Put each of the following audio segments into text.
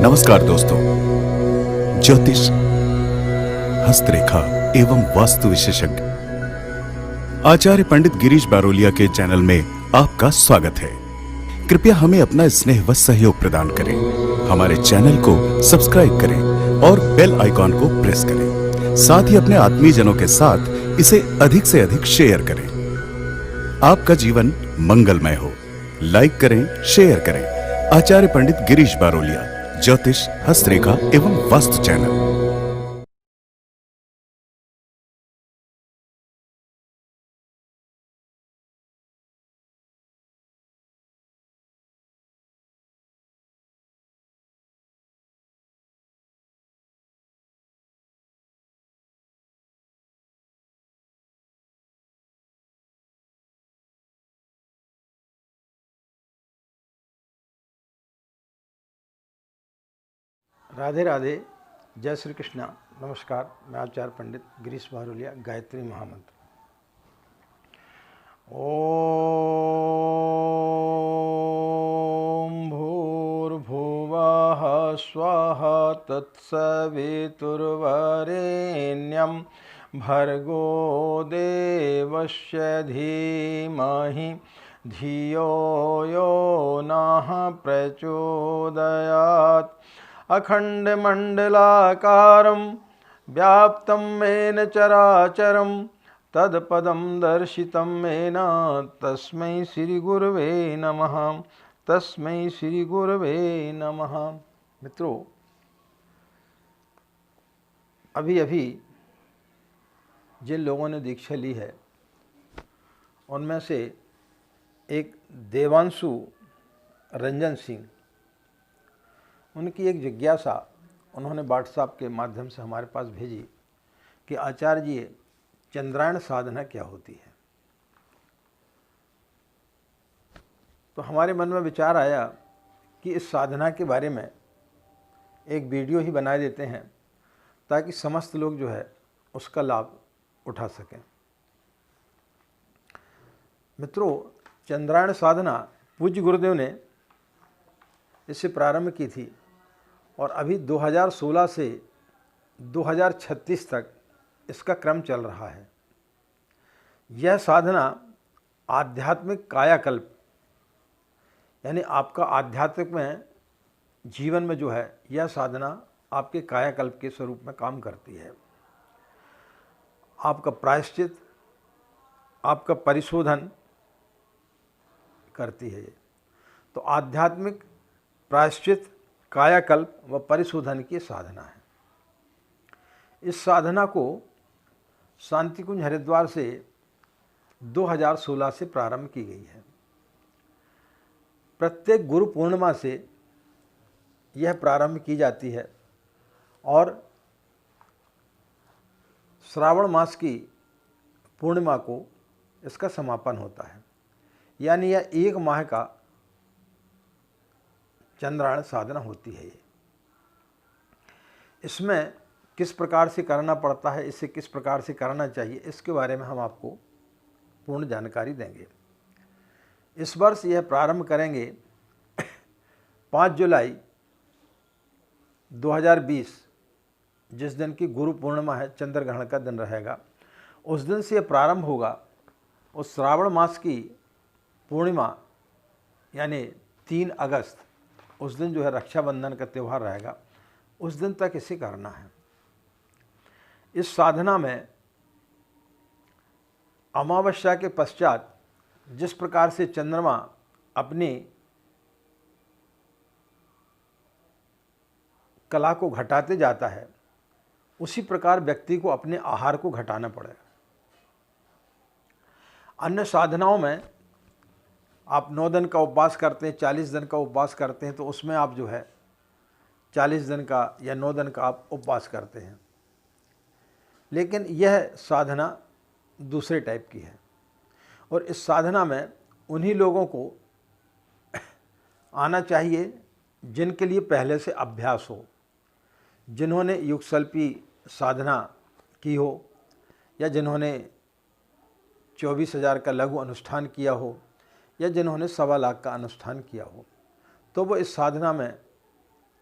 नमस्कार दोस्तों, ज्योतिष, हस्तरेखा एवं वास्तु विशेषज्ञ आचार्य पंडित गिरीश बारोलिया के चैनल में आपका स्वागत है। कृपया हमें अपना स्नेह व सहयोग प्रदान करें। हमारे चैनल को सब्सक्राइब करें और बेल आइकॉन को प्रेस करें। साथ ही अपने आत्मीयजनों के साथ इसे अधिक से अधिक शेयर करें। आपका जीवन मंगलमय हो। लाइक करें, शेयर करें। आचार्य पंडित गिरीश बारोलिया, ज्योतिष, हस्तरेखा एवं वास्तु चैनल। राधे राधे, जय श्री कृष्णा। नमस्कार, मैं आचार्य पंडित गिरीश बारोलिया। गायत्री महामंत्र। ओम भूर्भुवः स्वः तत्सवितुर्वरेण्यं भर्गो देवस्य धीमहि धियो यो नः प्रचोदयात्। अखण्डमण्डलाकारं व्याप्तं येन चराचरं तत्पदं दर्शितं येन तस्मै श्रीगुरवे नमः। तस्मै श्रीगुरवे नमः। मित्रों, अभी अभी जिन लोगों ने दीक्षा ली है उनमें से एक देवांशु रंजन सिंह, उनकी एक जिज्ञासा उन्होंने व्हाट्सएप के माध्यम से हमारे पास भेजी कि आचार्य जी, चंद्रायण साधना क्या होती है। तो हमारे मन में विचार आया कि इस साधना के बारे में एक वीडियो ही बना देते हैं ताकि समस्त लोग जो है उसका लाभ उठा सकें। मित्रों, चंद्रायण साधना पूज्य गुरुदेव ने इससे प्रारंभ की थी और अभी 2016 से 2036 तक इसका क्रम चल रहा है। यह साधना आध्यात्मिक कायाकल्प, यानी आपका आध्यात्मिक में जीवन में जो है यह साधना आपके कायाकल्प के स्वरूप में काम करती है। आपका प्रायश्चित, आपका परिशोधन करती है। तो आध्यात्मिक प्रायश्चित, कायाकल्प व परिशोधन की साधना है। इस साधना को शांति कुंज हरिद्वार से 2016 से प्रारंभ की गई है। प्रत्येक गुरु पूर्णिमा से यह प्रारंभ की जाती है और श्रावण मास की पूर्णिमा को इसका समापन होता है। यानी यह एक माह का चंद्रायण साधना होती है। इसमें किस प्रकार से करना पड़ता है, इसे किस प्रकार से करना चाहिए, इसके बारे में हम आपको पूर्ण जानकारी देंगे। इस वर्ष यह प्रारंभ करेंगे 5 जुलाई 2020, जिस दिन की गुरु पूर्णिमा है, चंद्र ग्रहण का दिन रहेगा। उस दिन से यह प्रारंभ होगा। उस श्रावण मास की पूर्णिमा यानी 3 अगस्त, उस दिन जो है रक्षाबंधन का त्यौहार रहेगा, उस दिन तक इसे करना है। इस साधना में अमावस्या के पश्चात जिस प्रकार से चंद्रमा अपनी कला को घटाते जाता है, उसी प्रकार व्यक्ति को अपने आहार को घटाना पड़ेगा। अन्य साधनाओं में आप 9 दिन का उपवास करते हैं, 40 दिन का उपवास करते हैं, तो उसमें आप जो है 40 दिन का या 9 दिन का आप उपवास करते हैं। लेकिन यह साधना दूसरे टाइप की है और इस साधना में उन्हीं लोगों को आना चाहिए जिनके लिए पहले से अभ्यास हो, जिन्होंने युगसल्पी साधना की हो या जिन्होंने 24,000 का लघु अनुष्ठान किया हो या जिन्होंने 1.25 लाख का अनुष्ठान किया हो, तो वो इस साधना में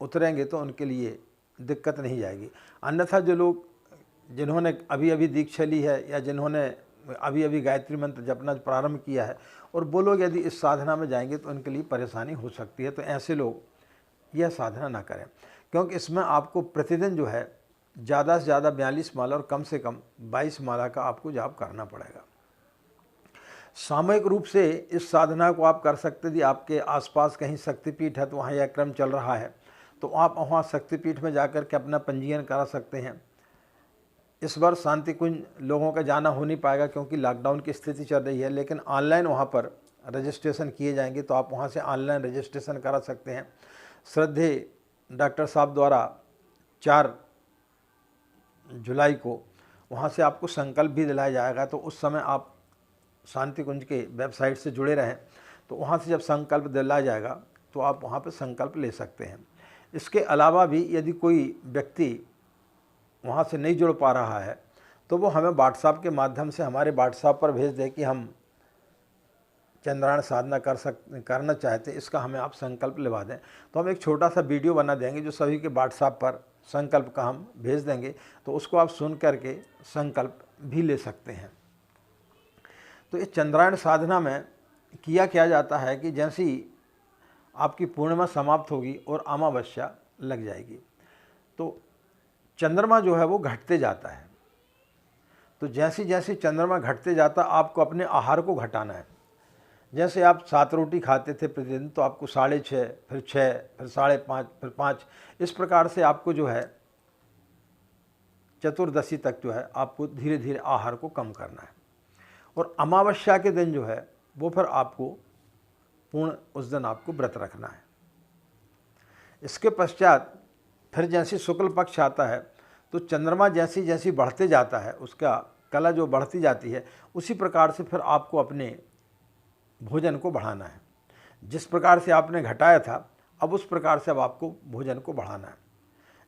उतरेंगे तो उनके लिए दिक्कत नहीं जाएगी। अन्यथा जो लोग जिन्होंने अभी अभी दीक्षा ली है या जिन्होंने अभी अभी गायत्री मंत्र जपना प्रारंभ किया है और वो लोग यदि इस साधना में जाएंगे तो उनके लिए परेशानी हो सकती है। तो ऐसे लोग यह साधना ना करें, क्योंकि इसमें आपको प्रतिदिन जो है ज़्यादा से ज़्यादा 42 माला और कम से कम 22 माला का आपको जाप करना पड़ेगा। सामूहिक रूप से इस साधना को आप कर सकते। यदि आपके आसपास कहीं शक्तिपीठ है तो वहाँ यह क्रम चल रहा है तो आप वहाँ शक्तिपीठ में जाकर के अपना पंजीयन करा सकते हैं। इस बार शांति कुंज लोगों का जाना हो नहीं पाएगा क्योंकि लॉकडाउन की स्थिति चल रही है, लेकिन ऑनलाइन वहाँ पर रजिस्ट्रेशन किए जाएंगे तो आप वहाँ से ऑनलाइन रजिस्ट्रेशन करा सकते हैं। श्रद्धे डॉक्टर साहब द्वारा 4 जुलाई को वहाँ से आपको संकल्प भी दिलाया जाएगा। तो उस समय आप शांति कुंज के वेबसाइट से जुड़े रहें, तो वहाँ से जब संकल्प दिलाया जाएगा तो आप वहाँ पर संकल्प ले सकते हैं। इसके अलावा भी यदि कोई व्यक्ति वहाँ से नहीं जुड़ पा रहा है तो वो हमें व्हाट्सएप के माध्यम से हमारे व्हाट्सएप पर भेज दें कि हम चंद्रायण साधना करना चाहते हैं, इसका हमें आप संकल्प लेवा दें। तो हम एक छोटा सा वीडियो बना देंगे जो सभी के व्हाट्सएप पर संकल्प का हम भेज देंगे, तो उसको आप सुन करके संकल्प भी ले सकते हैं। तो इस चंद्रायण साधना में क्या जाता है कि जैसी आपकी पूर्णिमा समाप्त होगी और अमावस्या लग जाएगी तो चंद्रमा जो है वो घटते जाता है। तो जैसी जैसी चंद्रमा घटते जाता आपको अपने आहार को घटाना है। जैसे आप 7 रोटी खाते थे प्रतिदिन तो आपको 6.5, फिर 6, फिर 5.5, फिर 5, इस प्रकार से आपको जो है चतुर्दशी तक जो है आपको धीरे धीरे आहार को कम करना है। और अमावस्या के दिन जो है वो फिर आपको पूर्ण उस दिन आपको व्रत रखना है। इसके पश्चात फिर जैसे शुक्ल पक्ष आता है तो चंद्रमा जैसी जैसी बढ़ते जाता है, उसका कला जो बढ़ती जाती है, उसी प्रकार से फिर आपको अपने भोजन को बढ़ाना है। जिस प्रकार से आपने घटाया था अब उस प्रकार से अब आपको भोजन को बढ़ाना है।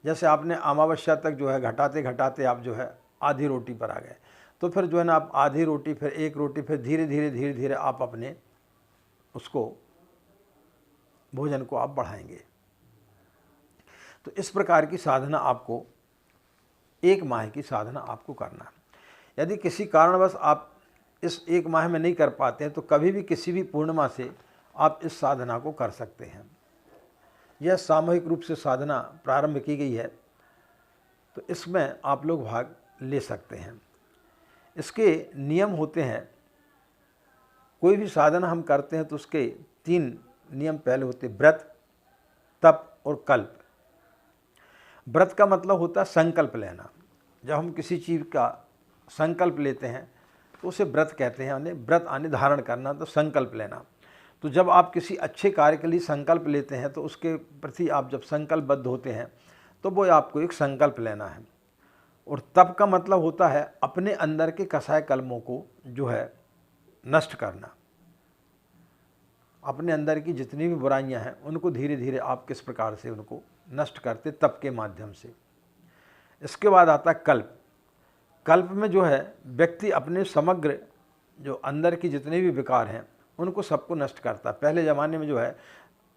जैसे आपने अमावस्या तक जो है घटाते घटाते आप जो है आधी रोटी पर आ गए, तो फिर जो है ना आप आधी रोटी, फिर 1 रोटी, फिर धीरे धीरे आप अपने उसको भोजन को आप बढ़ाएंगे। तो इस प्रकार की साधना आपको 1 माह की साधना आपको करना है। यदि किसी कारणवश आप इस 1 माह में नहीं कर पाते हैं तो कभी भी किसी भी पूर्णिमा से आप इस साधना को कर सकते हैं। यह सामूहिक रूप से साधना प्रारंभ की गई है तो इसमें आप लोग भाग ले सकते हैं। इसके नियम होते हैं, कोई भी साधना हम करते हैं तो उसके 3 नियम पहले होते हैं, व्रत, तप और कल्प। व्रत का मतलब होता है संकल्प लेना। जब हम किसी चीज़ का संकल्प लेते हैं तो उसे व्रत कहते हैं, यानी व्रत आने धारण करना, तो संकल्प लेना। तो जब आप किसी अच्छे कार्य के लिए संकल्प लेते हैं तो उसके प्रति आप जब संकल्पबद्ध होते हैं तो वो आपको एक संकल्प लेना है। और तप का मतलब होता है अपने अंदर के कसाय कलमों को जो है नष्ट करना। अपने अंदर की जितनी भी बुराइयां हैं उनको धीरे धीरे आप किस प्रकार से उनको नष्ट करते, तप के माध्यम से। इसके बाद आता है कल्प। कल्प में जो है व्यक्ति अपने समग्र जो अंदर की जितने भी विकार हैं उनको सबको नष्ट करता। पहले ज़माने में जो है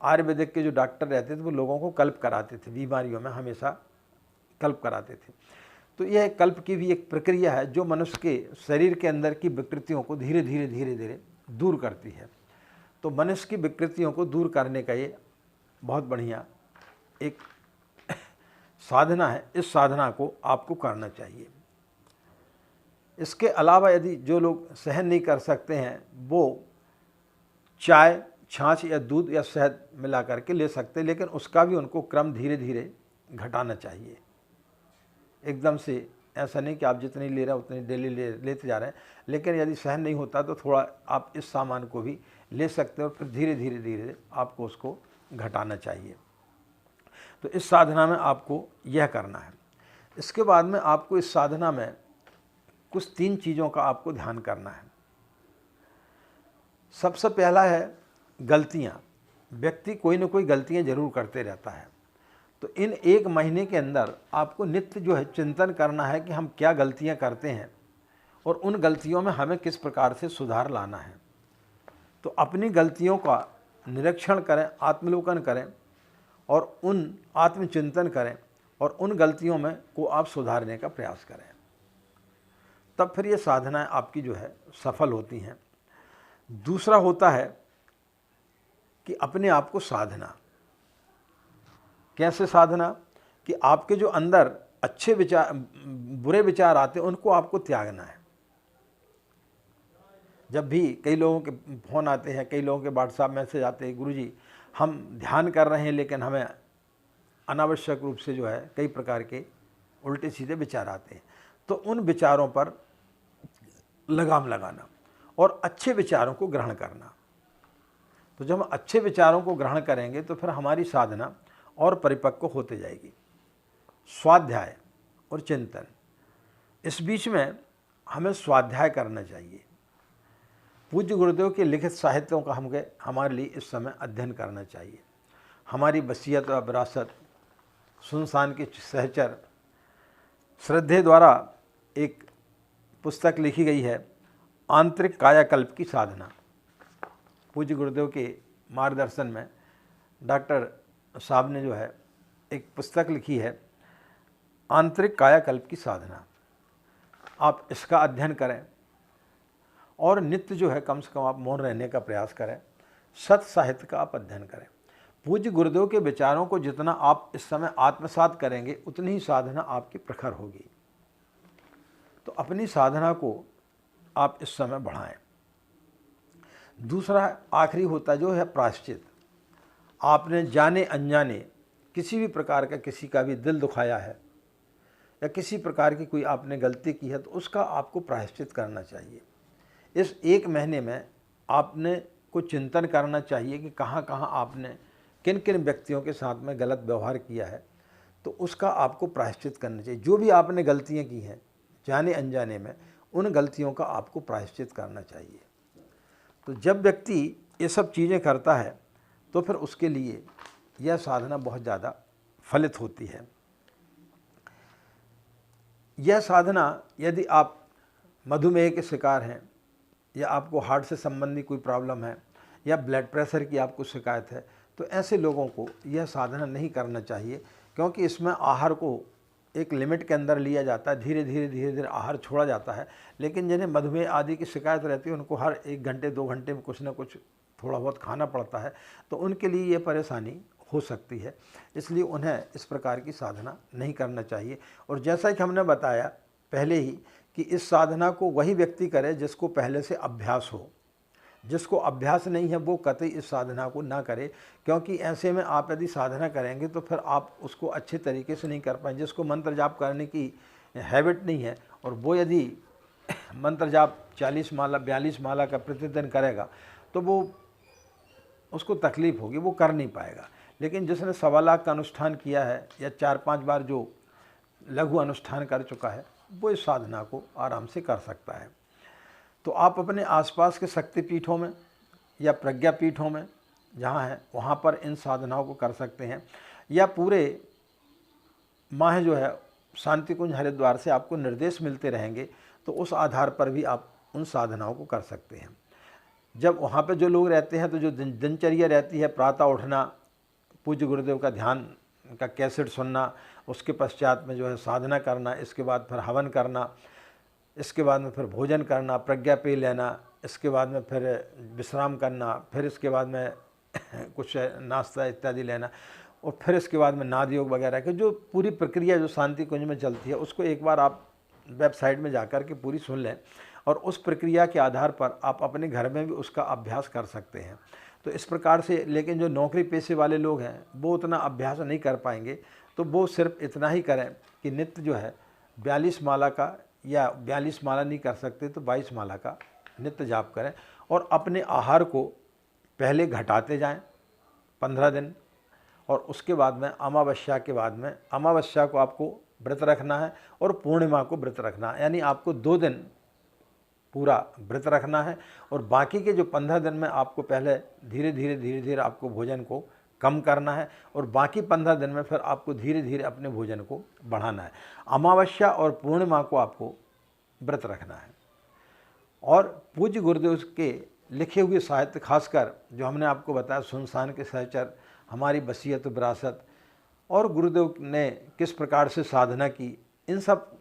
आयुर्वेदिक के जो डॉक्टर रहते थे वो लोगों को कल्प कराते थे, बीमारियों में हमेशा कल्प कराते थे। तो यह कल्प की भी एक प्रक्रिया है जो मनुष्य के शरीर के अंदर की विकृतियों को धीरे धीरे दूर करती है। तो मनुष्य की विकृतियों को दूर करने का ये बहुत बढ़िया एक साधना है। इस साधना को आपको करना चाहिए। इसके अलावा यदि जो लोग सहन नहीं कर सकते हैं वो चाय, छाछ या दूध या शहद मिला करके ले सकते हैं, लेकिन उसका भी उनको क्रम धीरे धीरे घटाना चाहिए। एकदम से ऐसा नहीं कि आप जितनी ले रहे हैं उतनी डेली लेते जा रहे हैं, लेकिन यदि सहन नहीं होता तो थोड़ा आप इस सामान को भी ले सकते हैं और फिर धीरे धीरे आपको उसको घटाना चाहिए। तो इस साधना में आपको यह करना है। इसके बाद में आपको इस साधना में कुछ 3 चीज़ों का आपको ध्यान करना है। सबसे पहला है गलतियाँ। व्यक्ति कोई ना कोई गलतियाँ जरूर करते रहता है। तो इन 1 महीने के अंदर आपको नित्य जो है चिंतन करना है कि हम क्या गलतियाँ करते हैं और उन गलतियों में हमें किस प्रकार से सुधार लाना है। तो अपनी गलतियों का निरीक्षण करें, आत्मलोकन करें और उन आत्मचिंतन करें और उन गलतियों में को आप सुधारने का प्रयास करें, तब फिर ये साधनाएं आपकी जो है सफल होती हैं। दूसरा होता है कि अपने आप को साधना। कैसे साधना? कि आपके जो अंदर अच्छे विचार, बुरे विचार आते हैं, उनको आपको त्यागना है। जब भी कई लोगों के फ़ोन आते हैं, कई लोगों के व्हाट्सएप मैसेज आते हैं, गुरुजी हम ध्यान कर रहे हैं लेकिन हमें अनावश्यक रूप से जो है कई प्रकार के उल्टे सीधे विचार आते हैं, तो उन विचारों पर लगाम लगाना और अच्छे विचारों को ग्रहण करना। तो जब हम अच्छे विचारों को ग्रहण करेंगे तो फिर हमारी साधना और परिपक्व होते जाएगी। स्वाध्याय और चिंतन, इस बीच में हमें स्वाध्याय करना चाहिए। पूज्य गुरुदेव के लिखित साहित्यों का हमारे लिए इस समय अध्ययन करना चाहिए। हमारी वसीयत और विरासत, सुनसान के सहचर श्रद्धे द्वारा एक पुस्तक लिखी गई है, आंतरिक कायाकल्प की साधना। पूज्य गुरुदेव के मार्गदर्शन में डॉक्टर साहब ने जो है एक पुस्तक लिखी है, आंतरिक कायाकल्प की साधना। आप इसका अध्ययन करें और नित्य जो है कम से कम आप मौन रहने का प्रयास करें। सत साहित्य का आप अध्ययन करें। पूज्य गुरुदेव के विचारों को जितना आप इस समय आत्मसात करेंगे उतनी ही साधना आपकी प्रखर होगी। तो अपनी साधना को आप इस समय बढ़ाएं। दूसरा आखिरी होता जो है प्रायश्चित। आपने जाने अनजाने किसी भी प्रकार का किसी का भी दिल दुखाया है या किसी प्रकार की कोई आपने गलती की है, तो उसका आपको प्रायश्चित करना चाहिए। इस एक महीने में आपने कुछ चिंतन करना चाहिए कि कहाँ कहाँ आपने किन किन व्यक्तियों के साथ में गलत व्यवहार किया है, तो उसका आपको प्रायश्चित करना चाहिए। जो भी आपने गलतियाँ की हैं जाने अनजाने में, उन गलतियों का आपको प्रायश्चित करना चाहिए। तो जब व्यक्ति ये सब चीज़ें करता है तो फिर उसके लिए यह साधना बहुत ज़्यादा फलित होती है। यह साधना यदि आप मधुमेह के शिकार हैं या आपको हार्ट से संबंधी कोई प्रॉब्लम है या ब्लड प्रेशर की आपको शिकायत है, तो ऐसे लोगों को यह साधना नहीं करना चाहिए, क्योंकि इसमें आहार को एक लिमिट के अंदर लिया जाता है, धीरे धीरे आहार छोड़ा जाता है। लेकिन जिन्हें मधुमेह आदि की शिकायत रहती है उनको हर 1 घंटे 2 घंटे में कुछ ना कुछ थोड़ा बहुत खाना पड़ता है, तो उनके लिए ये परेशानी हो सकती है। इसलिए उन्हें इस प्रकार की साधना नहीं करना चाहिए। और जैसा कि हमने बताया पहले ही कि इस साधना को वही व्यक्ति करे जिसको पहले से अभ्यास हो। जिसको अभ्यास नहीं है वो कतई इस साधना को ना करे, क्योंकि ऐसे में आप यदि साधना करेंगे तो फिर आप उसको अच्छे तरीके से नहीं कर पाएंगे। जिसको मंत्र जाप करने की हैबिट नहीं है और वो यदि मंत्र जाप 40 माला 42 माला का प्रतिदिन करेगा तो वो उसको तकलीफ़ होगी, वो कर नहीं पाएगा। लेकिन जिसने 1.25 लाख का अनुष्ठान किया है या 4-5 बार जो लघु अनुष्ठान कर चुका है, वो इस साधना को आराम से कर सकता है। तो आप अपने आसपास के शक्तिपीठों में या प्रज्ञापीठों में जहाँ है वहाँ पर इन साधनाओं को कर सकते हैं, या पूरे माह जो है शांति कुंज हरिद्वार से आपको निर्देश मिलते रहेंगे, तो उस आधार पर भी आप उन साधनाओं को कर सकते हैं। जब वहाँ पे जो लोग रहते हैं तो जो दिनचर्या रहती है, प्रातः उठना, पूज्य गुरुदेव का ध्यान का कैसेट सुनना, उसके पश्चात में जो है साधना करना, इसके बाद फिर हवन करना, इसके बाद में फिर भोजन करना, प्रज्ञा पेय लेना, इसके बाद में फिर विश्राम करना, फिर इसके बाद में कुछ नाश्ता इत्यादि लेना, और फिर इसके बाद में नाद योग वगैरह की जो पूरी प्रक्रिया जो शांति कुंज में चलती है उसको एक बार आप वेबसाइट में जाकर के पूरी सुन लें, और उस प्रक्रिया के आधार पर आप अपने घर में भी उसका अभ्यास कर सकते हैं। तो इस प्रकार से, लेकिन जो नौकरी पेशे वाले लोग हैं वो उतना अभ्यास नहीं कर पाएंगे, तो वो सिर्फ इतना ही करें कि नित्य जो है 42 माला का, या 42 माला नहीं कर सकते तो 22 माला का नित्य जाप करें, और अपने आहार को पहले घटाते जाएं 15 दिन, और उसके बाद में अमावस्या के बाद में, अमावस्या को आपको व्रत रखना है और पूर्णिमा को व्रत रखना है, यानी आपको 2 दिन पूरा व्रत रखना है, और बाकी के जो 15 दिन में आपको पहले धीरे धीरे आपको भोजन को कम करना है, और बाकी 15 दिन में फिर आपको धीरे धीरे अपने भोजन को बढ़ाना है। अमावस्या और पूर्णिमा को आपको व्रत रखना है। और पूज्य गुरुदेव के लिखे हुए साहित्य, खासकर जो हमने आपको बताया सुनसान के सहचर, हमारी वसीयत विरासत और गुरुदेव ने किस प्रकार से साधना की, इन सब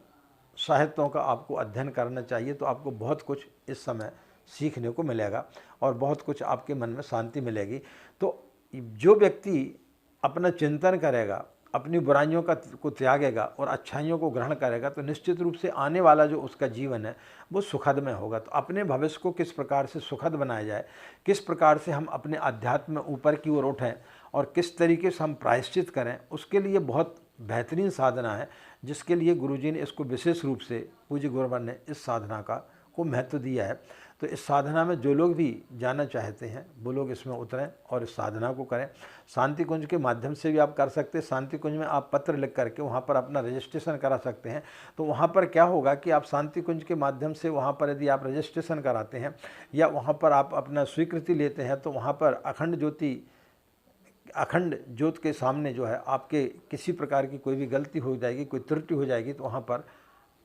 साहित्यों का आपको अध्ययन करना चाहिए। तो आपको बहुत कुछ इस समय सीखने को मिलेगा और बहुत कुछ आपके मन में शांति मिलेगी। तो जो व्यक्ति अपना चिंतन करेगा, अपनी बुराइयों को त्यागेगा और अच्छाइयों को ग्रहण करेगा, तो निश्चित रूप से आने वाला जो उसका जीवन है वो सुखदमय होगा। तो अपने भविष्य को किस प्रकार से सुखद बनाया जाए, किस प्रकार से हम अपने अध्यात्म में ऊपर की ओर उठें और किस तरीके से हम प्रायश्चित करें, उसके लिए बहुत बेहतरीन साधना है, जिसके लिए गुरुजी ने इसको विशेष रूप से, पूज्य गुरुवर ने इस साधना को महत्व दिया है। तो इस साधना में जो लोग भी जाना चाहते हैं वो लोग इसमें उतरें और इस साधना को करें। शांति कुंज के माध्यम से भी आप कर सकते हैं। शांति कुंज में आप पत्र लिख करके वहाँ पर अपना रजिस्ट्रेशन करा सकते हैं। तो वहाँ पर क्या होगा कि आप शांति कुंज के माध्यम से वहाँ पर यदि आप रजिस्ट्रेशन कराते हैं या वहाँ पर आप अपना स्वीकृति लेते हैं, तो वहाँ पर अखंड ज्योत के सामने जो है आपके किसी प्रकार की कोई भी गलती हो जाएगी, कोई त्रुटि हो जाएगी, तो वहाँ पर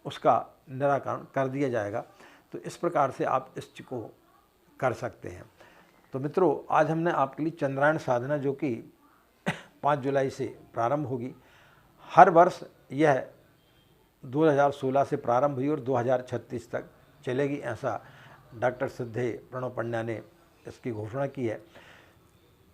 उसका निराकरण कर दिया जाएगा। तो इस प्रकार से आप इस चीज़ को कर सकते हैं। तो मित्रों, आज हमने आपके लिए चंद्रायण साधना, जो कि 5 जुलाई से प्रारंभ होगी, हर वर्ष यह 2016 से प्रारंभ हुई और 2036 तक चलेगी, ऐसा डॉक्टर सिद्धे प्रणव पंड्या ने इसकी घोषणा की है।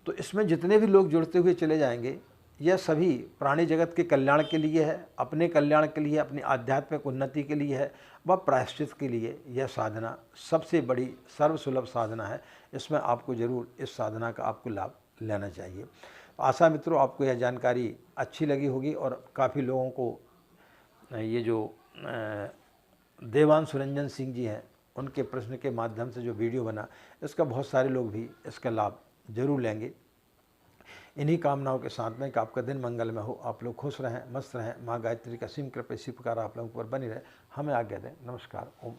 तो इसमें जितने भी लोग जुड़ते हुए चले जाएंगे, यह सभी प्राणी जगत के कल्याण के लिए है, अपने कल्याण के लिए, अपनी आध्यात्मिक उन्नति के लिए है, व प्रायश्चित के लिए। यह साधना सबसे बड़ी सर्वसुलभ साधना है। इसमें आपको जरूर इस साधना का आपको लाभ लेना चाहिए। आशा मित्रों आपको यह जानकारी अच्छी लगी होगी और काफ़ी लोगों को ये जो देवांशु रंजन सिंह जी हैं, उनके प्रश्न के माध्यम से जो वीडियो बना, इसका बहुत सारे लोग भी इसका लाभ जरूर लेंगे। इन्हीं कामनाओं के साथ में कि आपका दिन मंगलमय हो, आप लोग खुश रहें, मस्त रहें, माँ गायत्री का असीम कृपा इसी प्रकार आप लोगों पर बनी रहे। हमें आज्ञा दें। नमस्कार। ओम।